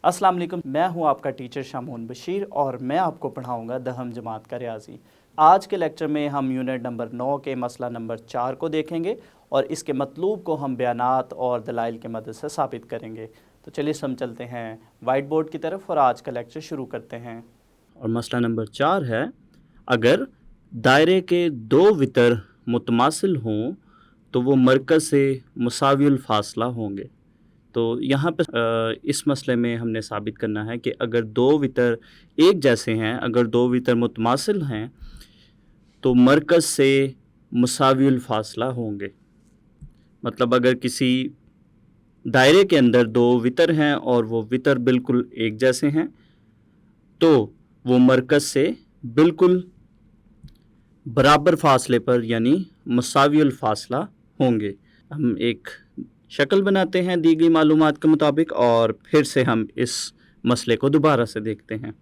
अस्सलाम वालेकुम, मैं हूं आपका टीचर शामून बशीर और मैं आपको पढ़ाऊंगा दहम जमात का रियाजी। आज के लेक्चर में हम यूनिट नंबर 9 के मसला नंबर 4 को देखेंगे और इसके मतलूब को हम बयानात और दलाइल की मदद से साबित करेंगे। तो चलिए हम चलते हैं वाइट बोर्ड की तरफ और आज का लेक्चर शुरू करते हैं। और मसला नंबर 4 है, अगर दायरे के दो वितर मुतमासिल हों तो वो मरकज़ से मुसावियुल फासला होंगे। तो यहाँ पे इस मसले में हमने साबित करना है कि अगर दो वितर एक जैसे हैं, अगर दो वितर मुतमासिल हैं तो मरकज़ से मुसावियुल फासला होंगे। मतलब अगर किसी दायरे के अंदर दो वितर हैं और वो वितर बिल्कुल एक जैसे हैं तो वो मरकज़ से बिल्कुल बराबर फासले पर यानी मुसावियुल फासला होंगे। हम एक शक्ल बनाते हैं दी गई मालूमात के मुताबिक और फिर से हम इस मसले को दोबारा से देखते हैं।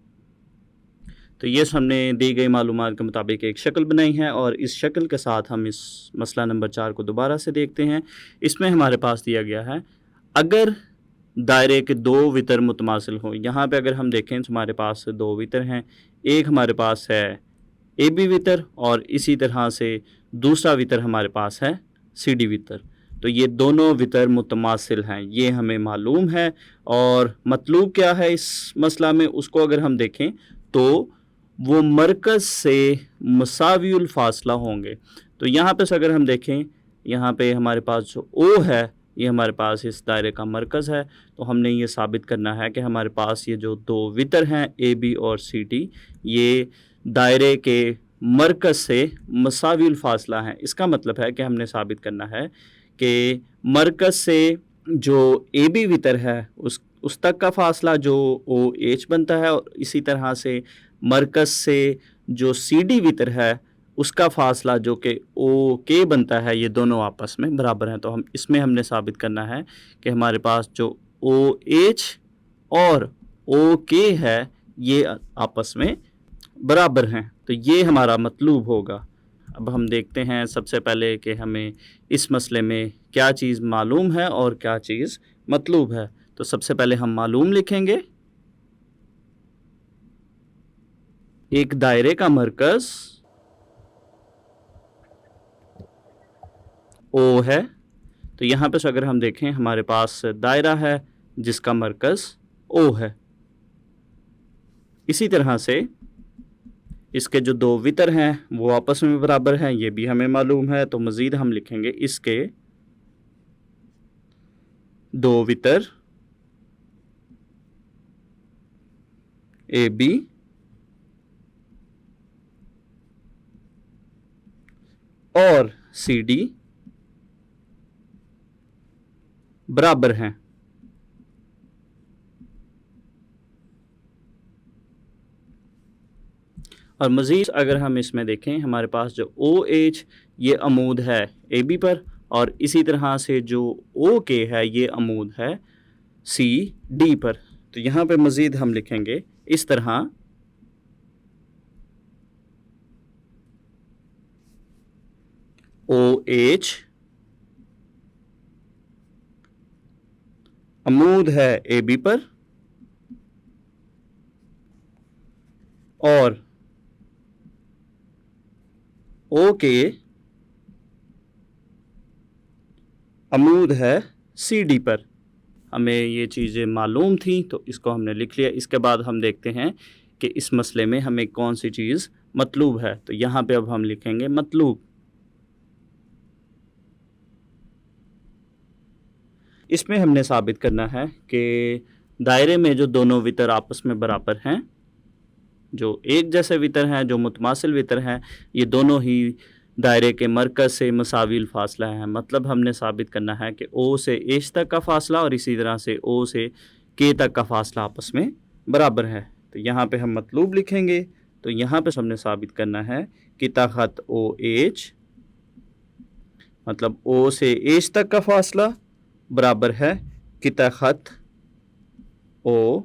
तो ये हमने दी गई मालूमात के मुताबिक एक शक्ल बनाई है और इस शक्ल के साथ हम इस मसला नंबर 4 को दोबारा से देखते हैं। इसमें हमारे पास दिया गया है, अगर दायरे के दो वितर मुतमासिल हों। यहाँ पे अगर हम देखें तो हमारे पास दो वितर हैं, एक हमारे पास है ए बी वितर और इसी तरह से दूसरा वितर हमारे पास है सी डी वितर। तो ये दोनों वितर मुतमासिल हैं, ये हमें मालूम है। और मतलूब क्या है इस मसला में, उसको अगर हम देखें तो वो मरकज़ से मुसावियुल फासला होंगे। तो यहाँ पे अगर हम देखें, यहाँ पे हमारे पास जो ओ है ये हमारे पास इस दायरे का मरकज़ है। तो हमने ये साबित करना है कि हमारे पास ये जो दो वितर हैं ए बी और सी डी, ये दायरे के मरकज़ से मुसावियुल फासला हैं। इसका मतलब है कि हमने साबित करना है कि मरकज़ से जो ए बी वितर है उस तक का फासला जो ओ एच बनता है और इसी तरह से मरकज़ से जो सी डी वितर है उसका फासला जो कि ओ के बनता है, ये दोनों आपस में बराबर हैं। तो हम इसमें हमने साबित करना है कि हमारे पास जो ओ एच और ओ के है ये आपस में बराबर हैं। तो ये हमारा मतलूब होगा। अब हम देखते हैं सबसे पहले कि हमें इस मसले में क्या चीज़ मालूम है और क्या चीज़ मतलूब है। तो सबसे पहले हम मालूम लिखेंगे। एक दायरे का मरकज़ ओ है। तो यहाँ पे अगर हम देखें हमारे पास दायरा है जिसका मरकज़ ओ है। इसी तरह से इसके जो दो वितर हैं वो आपस में बराबर हैं, ये भी हमें मालूम है। तो मज़ीद हम लिखेंगे इसके दो वितर ए बी और सी डी बराबर हैं। और मज़ीद अगर हम इसमें देखें, हमारे पास जो ओ एच ये अमूद है ए बी पर और इसी तरह से जो ओ के है ये अमूद है सी डी पर। तो यहाँ पे मज़ीद हम लिखेंगे इस तरह, ओ एच अमूद है ए बी पर और ओ के अमूद है सी डी पर। हमें ये चीज़ें मालूम थी तो इसको हमने लिख लिया। इसके बाद हम देखते हैं कि इस मसले में हमें कौन सी चीज़ मतलूब है। तो यहाँ पे अब हम लिखेंगे मतलूब। इसमें हमने साबित करना है कि दायरे में जो दोनों वितर आपस में बराबर हैं, जो एक जैसे वितर हैं, जो मुतमासिल वितर हैं, ये दोनों ही दायरे के मरकज़ से मुसावियुल फासला है। मतलब हमने साबित करना है कि ओ से एच तक का फासला और इसी तरह से ओ से के तक का फासला आपस में बराबर है। तो यहाँ पे हम मतलूब लिखेंगे। तो यहाँ पे हमने साबित करना है कि तखत ओ एच, मतलब ओ से एच तक का फासला बराबर है कि तखत ओ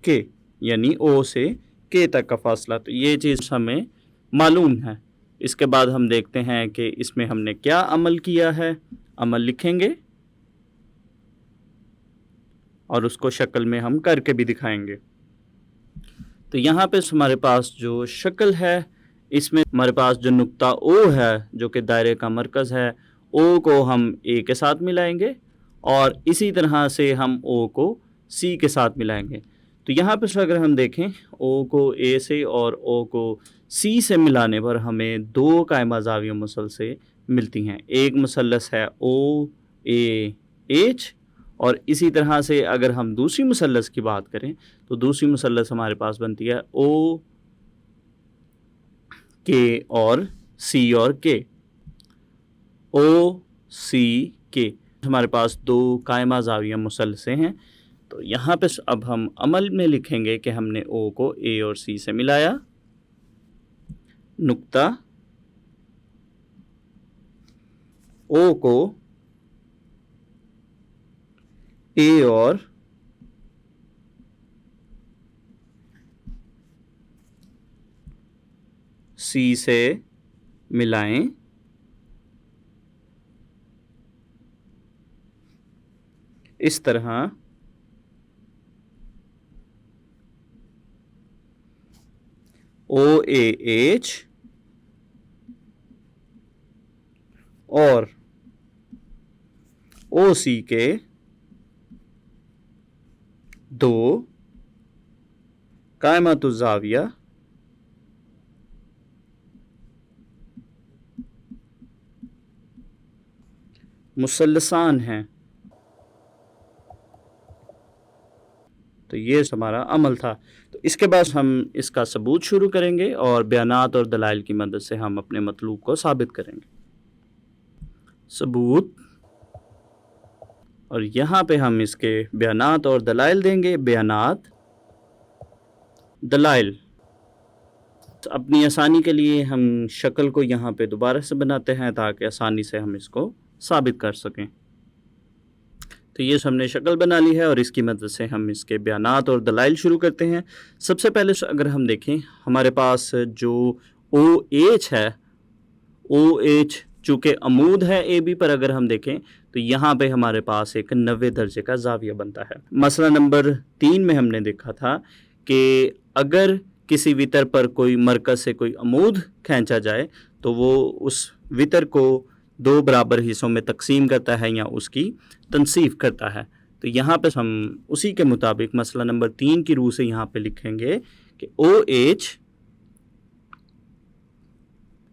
के, यानी ओ से के तक का फासला। तो ये चीज़ हमें मालूम है। इसके बाद हम देखते हैं कि इसमें हमने क्या अमल किया है। अमल लिखेंगे और उसको शक्ल में हम करके भी दिखाएंगे। तो यहाँ पे हमारे पास जो शक्ल है, इसमें हमारे पास जो नुक्ता ओ है जो कि दायरे का मरकज़ है, ओ को हम ए के साथ मिलाएंगे और इसी तरह से हम ओ को सी के साथ मिलाएंगे। तो यहाँ पर अगर हम देखें ओ को ए से और ओ को सी से मिलाने पर हमें दो कायमा ज़ाविया मुसलसे मिलती हैं। एक मुसल्लस है ओ ए एच, और इसी तरह से अगर हम दूसरी मुसल्लस की बात करें तो दूसरी मुसल्लस हमारे पास बनती है ओ के और सी और के, ओ सी के। हमारे पास दो कायमा ज़ाविया मुसल्लसे हैं। तो यहाँ पे अब हम अमल में लिखेंगे कि हमने ओ को ए और सी से मिलाया, नुक्ता ओ को ए और सी से मिलाएं, इस तरह ओ ए एच और ओ सी के दो कायमातुज़ ज़ाविया मुसल्लसान हैं। तो ये हमारा अमल था। तो इसके बाद हम इसका सबूत शुरू करेंगे और बयानात और दलाइल की मदद से हम अपने मतलूब को साबित करेंगे। सबूत, और यहाँ पे हम इसके बयानात और दलाइल देंगे। बयानात, दलाइल। तो अपनी आसानी के लिए हम शक्ल को यहाँ पे दोबारा से बनाते हैं ताकि आसानी से हम इसको साबित कर सकें। तो ये हमने शक्ल बना ली है और इसकी मदद से हम इसके बयानात और दलाइल शुरू करते हैं। सबसे पहले अगर हम देखें हमारे पास जो ओ एच है, ओ एच चूँकि अमूद है ए बी पर, अगर हम देखें तो यहाँ पे हमारे पास एक 90 दर्जे का ज़ाविया बनता है। मसला नंबर 3 में हमने देखा था कि अगर किसी वितर पर कोई मरकज़ से कोई अमूद खींचा जाए तो वो उस वितर को दो बराबर हिस्सों में तकसीम करता है या उसकी तनसीफ करता है। तो यहाँ पे हम उसी के मुताबिक मसला नंबर 3 की रूह से यहाँ पे लिखेंगे कि ओ एच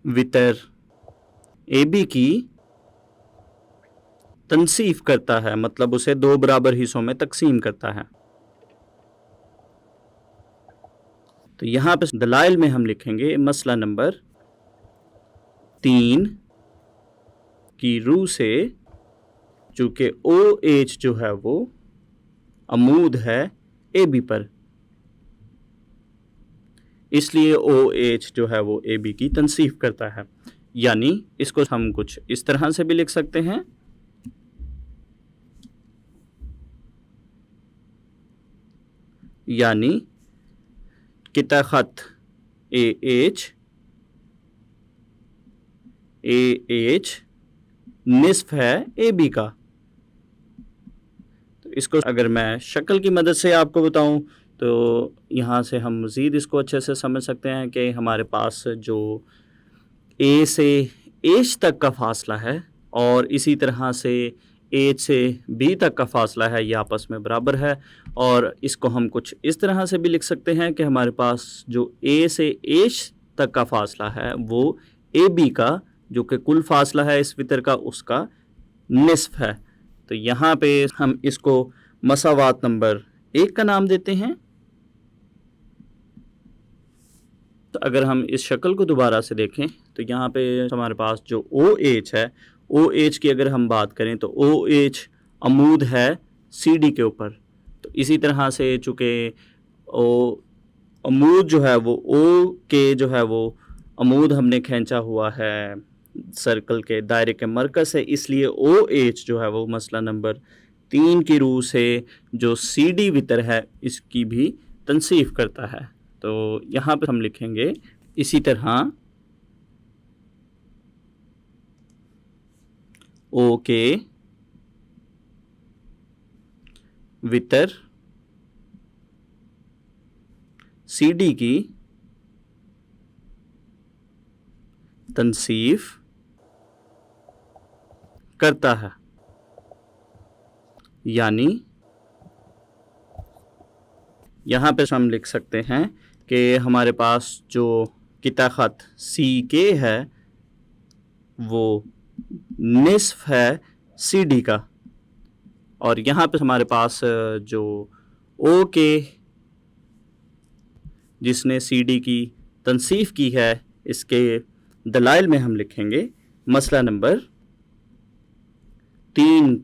वितर ए बी की तनसीफ करता है, मतलब उसे दो बराबर हिस्सों में तकसीम करता है। तो यहाँ पे दलाइल में हम लिखेंगे मसला नंबर 3 की रूह से, चूँकि ओ एच जो है वो अमूद है ए बी पर, इसलिए ओ एच जो है वो ए बी की तनसीफ करता है। यानी इसको हम कुछ इस तरह से भी लिख सकते हैं, यानी किता खत ए एच निस्फ है ए बी का। तो इसको अगर मैं शक्ल की मदद से आपको बताऊं तो यहाँ से हम मज़ीद इसको अच्छे से समझ सकते हैं कि हमारे पास जो ए से एच तक का फासला है और इसी तरह से एच से बी तक का फासला है, ये आपस में बराबर है। और इसको हम कुछ इस तरह से भी लिख सकते हैं कि हमारे पास जो ए से एच तक का फासला है वो ए बी का जो कि कुल फासला है इस वितर का उसका निस्फ है। तो यहाँ पे हम इसको मसावात नंबर 1 का नाम देते हैं। तो अगर हम इस शक्ल को दोबारा से देखें तो यहाँ पे हमारे पास जो ओ एच है, ओ एच की अगर हम बात करें तो ओ एच अमूद है सी डी के ऊपर। तो इसी तरह से चूँकि ओ अमूद जो है वो ओ के जो है वो अमूद हमने खींचा हुआ है सर्कल के दायरे के मरकज़ से, इसलिए ओ एच जो है वो मसला नंबर 3 की रूह से जो सी डी वितर है इसकी भी तनसीफ करता है। तो यहाँ पर हम लिखेंगे इसी तरह ओ के वितर सी डी की तनसीफ करता है। यानी यहाँ पे हम लिख सकते हैं कि हमारे पास जो किता ख़त सी के है वो निस्फ है सी डी का, और यहाँ पे हमारे पास जो ओ के जिसने सी डी की तनसीफ की है, इसके दलाइल में हम लिखेंगे मसला नंबर 3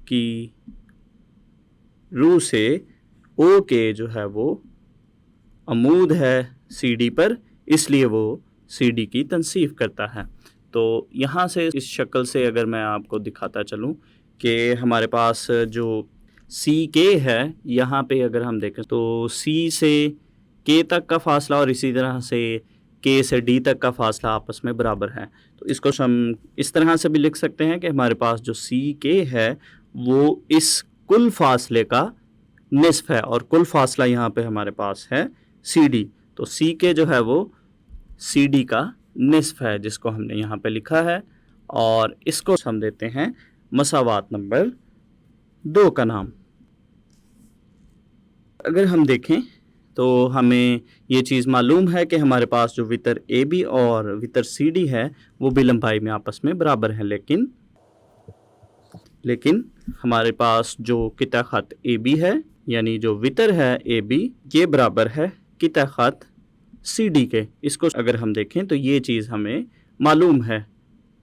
की रूह से ओ के जो है वो अमूद है सी डी पर, इसलिए वो सी डी की तनसीफ करता है। तो यहाँ से इस शक्ल से अगर मैं आपको दिखाता चलूँ कि हमारे पास जो सी के है, यहाँ पे अगर हम देखें तो सी से के तक का फासला और इसी तरह से के से डी तक का फासला आपस में बराबर है। तो इसको हम इस तरह से भी लिख सकते हैं कि हमारे पास जो सी के है वो इस कुल फासले का निस्फ है, और कुल फासला यहाँ पे हमारे पास है सी डी। तो सी के जो है वो सी डी का निस्फ है, जिसको हमने यहाँ पे लिखा है, और इसको हम देते हैं मसावात नंबर 2 का नाम। अगर हम देखें तो हमें ये चीज़ मालूम है कि हमारे पास जो वितर ए बी और वितर सी डी है वो भी लंबाई में आपस में बराबर हैं, लेकिन हमारे पास जो किता ख़त ए बी है, यानी जो वितर है ए बी, ये बराबर है किता ख़त सी डी के। इसको अगर हम देखें तो ये चीज़ हमें मालूम है,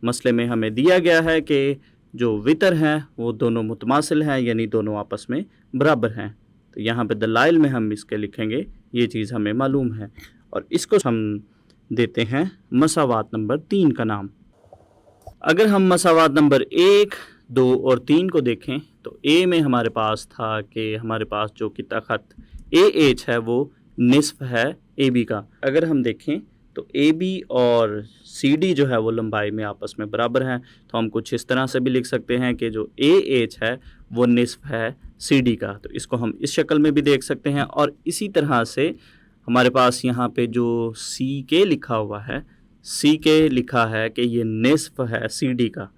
मसले में हमें दिया गया है कि जो वितर हैं वो दोनों मुतमासिल हैं, यानी दोनों आपस में बराबर हैं। तो यहाँ पे दलाइल में हम इसके लिखेंगे, ये चीज़ हमें मालूम है, और इसको हम देते हैं मसावात नंबर 3 का नाम। अगर हम मसावात नंबर 1, 2 और 3 को देखें तो ए में हमारे पास था कि हमारे पास जो किता ख़त ए एच है वो निस्फ है ए बी का। अगर हम देखें तो ए बी और सी डी जो है वो लंबाई में आपस में बराबर हैं, तो हम कुछ इस तरह से भी लिख सकते हैं कि जो ए एच है वो निस्फ है सी डी का। तो इसको हम इस शक्ल में भी देख सकते हैं, और इसी तरह से हमारे पास यहाँ पे जो सी के लिखा हुआ है, सी के लिखा है कि ये निस्फ है सी डी का,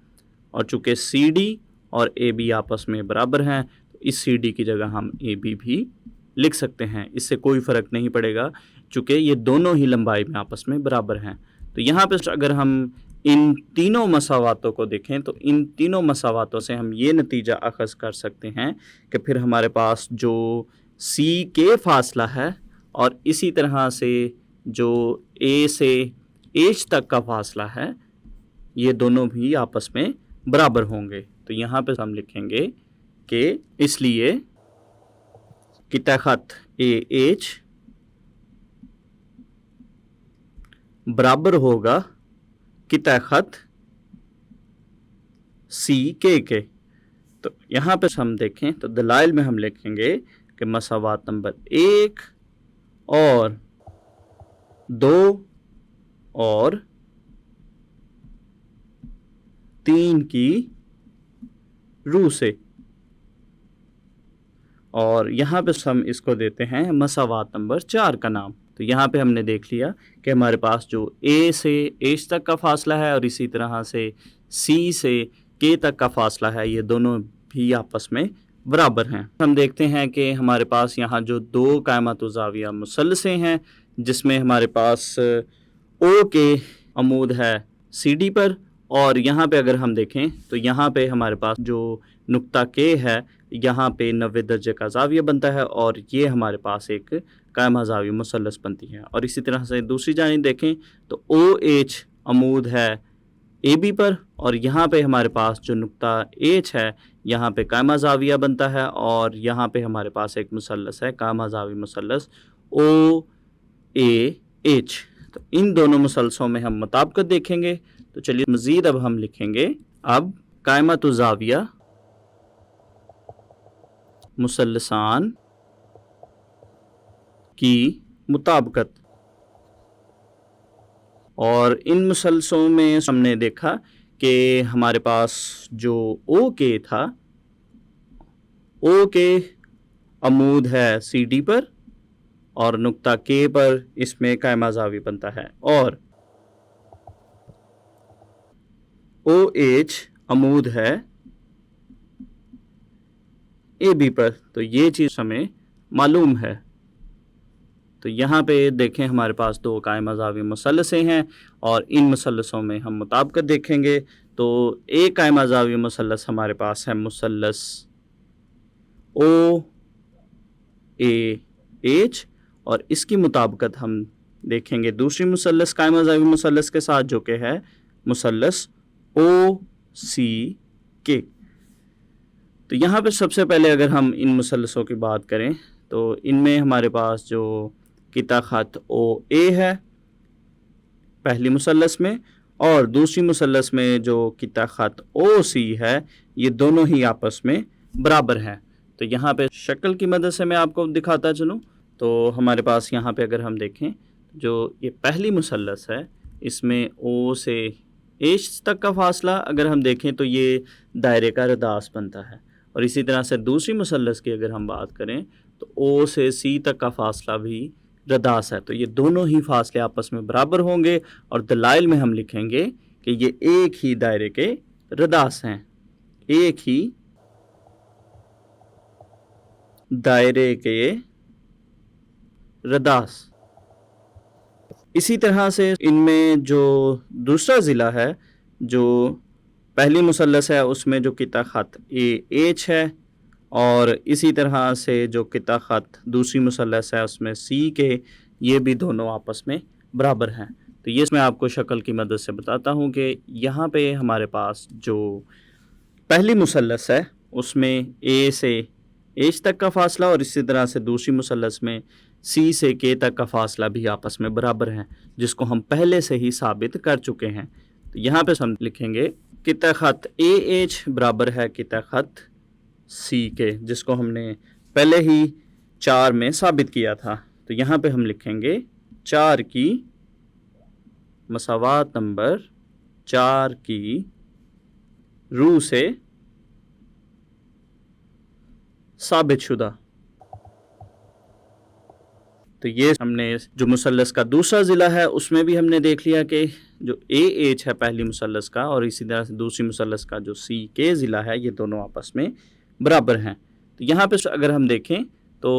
और चूँकि सी डी और ए बी आपस में बराबर हैं तो इस सी डी की जगह हम ए बी भी लिख सकते हैं। इससे कोई फ़र्क नहीं पड़ेगा चूँकि ये दोनों ही लंबाई में आपस में बराबर हैं। तो यहाँ पे अगर हम इन तीनों मसावातों को देखें तो इन तीनों मसावातों से हम ये नतीजा अखज़ कर सकते हैं कि फिर हमारे पास जो सी के फासला है और इसी तरह से जो ए से एच तक का फासला है, ये दोनों भी आपस में बराबर होंगे। तो यहाँ पे हम लिखेंगे कि इसलिए किता ख़त ए एच बराबर होगा किता ख़त सी के। तो यहाँ पे हम देखें तो दलाइल में हम लिखेंगे कि मसावात नंबर 1 और 2 और 3 की रूह से, और यहाँ पे हम इसको देते हैं मसावात नंबर 4 का नाम। तो यहाँ पे हमने देख लिया कि हमारे पास जो ए से एच तक का फासला है और इसी तरह से सी से के तक का फासला है, ये दोनों भी आपस में बराबर हैं। हम देखते हैं कि हमारे पास यहाँ जो 2 कायमत ज़ाविया मुसल्लसे हैं, जिसमें हमारे पास ओ के अमूद है सी डी पर, और यहाँ पे अगर हम देखें तो यहाँ पे हमारे पास जो नुक्ता के है, यहाँ पे 90 दर्जे का ज़ाविया बनता है, और ये हमारे पास एक कायमा ज़ाविया मुसल्लस बनती है। और इसी तरह से दूसरी जानिब देखें तो ओ एच अमूद है ए बी पर, और यहाँ पे हमारे पास जो नुक्ता एच है, यहाँ पे कायमा ज़ाविया बनता है, और यहाँ पे हमारे पास एक मुसल्लस है कायमा ज़ाविया मुसल्लस ओ ए एच। तो इन दोनों मुसल्सलों में हम मुताबिकत देखेंगे। तो चलिए मज़ीद अब हम लिखेंगे अब कायमतु ज़ाविया मुसल्लसान की मुताबिकत। और इन मुसल्सलों में हमने देखा कि हमारे पास जो ओ के था او کے عمود ہے سی ڈی پر اور نقطہ کے پر اس میں قائمہ زاویہ بنتا ہے، اور او ایچ عمود ہے اے بی پر، تو یہ چیز ہمیں معلوم ہے۔ تو یہاں پہ دیکھیں ہمارے پاس دو قائمہ زاویہ مثلثیں ہیں اور ان مثلثوں میں ہم مطابقت دیکھیں گے۔ تو ایک قائمہ زاویہ مثلث ہمارے پاس ہے مثلث او اے ایچ، اور اس کی مطابقت ہم دیکھیں گے دوسری مثلث قائمہ زاویہ مثلث کے ساتھ جو کہ ہے مثلث او سی کے۔ تو یہاں پہ سب سے پہلے اگر ہم ان مثلثوں کی بات کریں تو ان میں ہمارے پاس جو قطع خط او اے ہے پہلی مثلث میں، اور دوسری مثلث میں جو قطع خط او سی ہے، یہ دونوں ہی آپس میں برابر ہیں۔ تو یہاں پہ شکل کی مدد سے میں آپ کو دکھاتا چلوں، تو ہمارے پاس یہاں پہ اگر ہم دیکھیں جو یہ پہلی مثلث ہے اس میں او سے ایچ تک کا فاصلہ اگر ہم دیکھیں تو یہ دائرے کا رداس بنتا ہے، اور اسی طرح سے دوسری مثلث کی اگر ہم بات کریں تو او سے سی تک کا فاصلہ بھی رداس ہے، تو یہ دونوں ہی فاصلے آپس میں برابر ہوں گے، اور دلائل میں ہم لکھیں گے کہ یہ ایک ہی دائرے کے رداس ہیں، ایک ہی دائرے کے رداس۔ اسی طرح سے ان میں جو دوسرا ضلع ہے جو پہلی مثلث ہے اس میں جو قطع خط اے ایچ ہے، اور اسی طرح سے جو قطع خط دوسری مثلث ہے اس میں سی کے، یہ بھی دونوں آپس میں برابر ہیں۔ تو یہ میں آپ کو شکل کی مدد سے بتاتا ہوں کہ یہاں پہ ہمارے پاس جو پہلی مثلث ہے اس میں اے سے ایچ تک کا فاصلہ، اور اسی طرح سے دوسری مثلث میں سی سے کے تک کا فاصلہ بھی آپس میں برابر ہیں، جس کو ہم پہلے سے ہی ثابت کر چکے ہیں۔ تو یہاں پہ ہم لکھیں گے قطع خط اے ایچ برابر ہے قطع خط سی کے، جس کو ہم نے پہلے ہی 4 میں ثابت کیا تھا۔ تو یہاں پہ ہم لکھیں گے 4 کی مساوات نمبر 4 کی روح سے ثابت شدہ۔ تو یہ ہم نے جو مثلث کا دوسرا ضلع ہے اس میں بھی ہم نے دیکھ لیا کہ جو اے ایچ ہے پہلی مثلث کا، اور اسی طرح سے دوسری مثلث کا جو سی کے ضلع ہے، یہ دونوں آپس میں برابر ہیں۔ تو یہاں پہ اگر ہم دیکھیں تو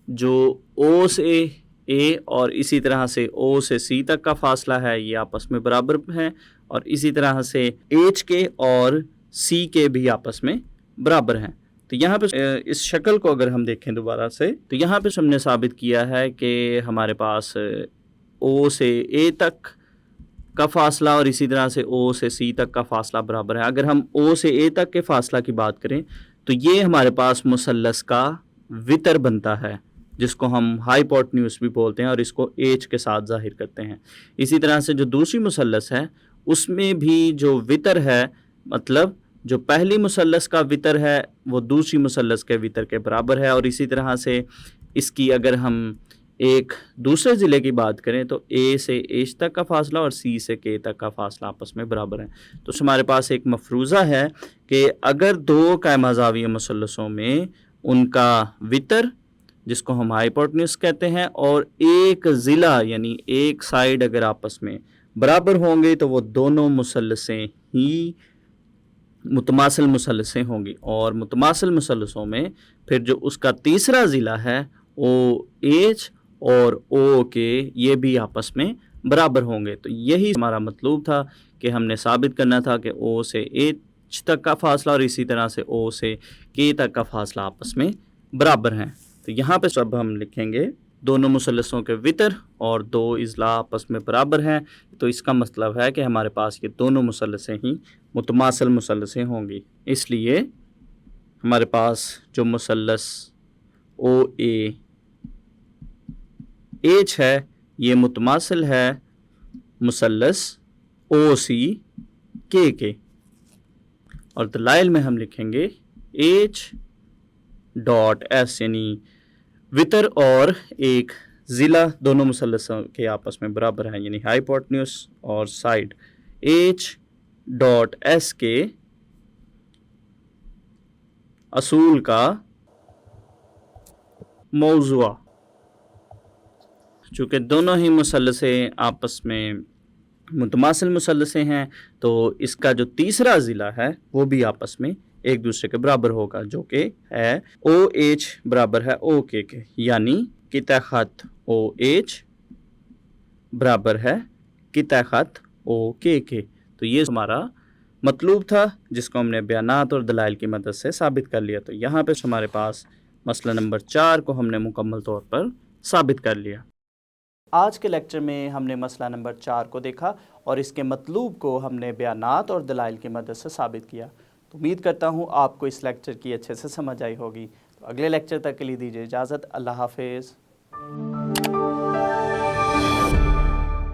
جو او سے اے اور اسی طرح سے او سے سی تک کا فاصلہ ہے یہ آپس میں برابر ہیں، اور اسی طرح سے ایچ کے اور سی کے بھی آپس میں برابر ہیں۔ تو یہاں پہ اس شکل کو اگر ہم دیکھیں دوبارہ سے تو یہاں پہ ہم نے ثابت کیا ہے کہ ہمارے پاس او سے اے تک کا فاصلہ اور اسی طرح سے او سے سی تک کا فاصلہ برابر ہے۔ اگر ہم او سے اے تک کے فاصلہ کی بات کریں تو یہ ہمارے پاس مثلث کا وتر بنتا ہے، جس کو ہم ہائپوٹنیوس بھی بولتے ہیں، اور اس کو ایچ کے ساتھ ظاہر کرتے ہیں۔ اسی طرح سے جو دوسری مثلث ہے اس میں بھی جو وتر ہے، مطلب جو پہلی مثلث کا وتر ہے وہ دوسری مثلث کے وتر کے برابر ہے، اور اسی طرح سے اس کی اگر ہم ایک دوسرے ضلع کی بات کریں تو اے سے ایچ تک کا فاصلہ اور سی سے کے تک کا فاصلہ آپس میں برابر ہے۔ تو ہمارے پاس ایک مفروضہ ہے کہ اگر دو قائمہ زاویہ مثلثوں میں ان کا وتر، جس کو ہم ہائپوٹنیوس کہتے ہیں، اور ایک ضلع یعنی ایک سائیڈ اگر آپس میں برابر ہوں گے تو وہ دونوں مثلثیں ہی متماثل مثلثیں ہوں گی، اور متماثل مثلثوں میں پھر جو اس کا تیسرا ضلع ہے او ایچ اور او کے، یہ بھی آپس میں برابر ہوں گے۔ تو یہی ہمارا مطلوب تھا کہ ہم نے ثابت کرنا تھا کہ او سے ایچ تک کا فاصلہ اور اسی طرح سے او سے کے تک کا فاصلہ آپس میں برابر ہیں۔ تو یہاں پہ سب ہم لکھیں گے دونوں مثلثوں کے وتر اور دو اضلاع آپس میں برابر ہیں، تو اس کا مطلب ہے کہ ہمارے پاس یہ دونوں مثلثیں ہی متماثل مثلثیں ہوں گی۔ اس لیے ہمارے پاس جو مثلث او اے ایچ ہے یہ متماثل ہے مثلث او سی کے، اور دلائل میں ہم لکھیں گے ایچ ڈاٹ ایس، یعنی وتر اور ایک ضلع دونوں مثلثوں کے آپس میں برابر ہیں، یعنی ہائپوٹنیوس اور سائڈ ایچ ڈاٹ ایس کے असूल का मौज़ूआ। चूँकि दोनों ही मुसल्लसे आपस में मुतमासिल मुसल्लसे हैं, तो इसका जो तीसरा ज़िला है वो भी आपस में एक दूसरे के बराबर होगा, जो कि है OH बराबर है OK के, यानी किता खत OH बराबर है किता खत OK के। तो ये हमारा मतलूब था जिसको हमने बयानात और दलाइल की मदद से साबित कर लिया। तो यहाँ पे हमारे पास मसला नंबर 4 को हमने मुकम्मल तौर पर साबित कर लिया। आज के लेक्चर में हमने मसला नंबर 4 को देखा और इसके मतलूब को हमने बयानात और दलाइल की मदद से साबित किया। तो उम्मीद करता हूँ आपको इस लेक्चर की अच्छे से समझ आई होगी। तो अगले लेक्चर तक के लिए दीजिए इजाज़त। अल्लाह हाफिज़।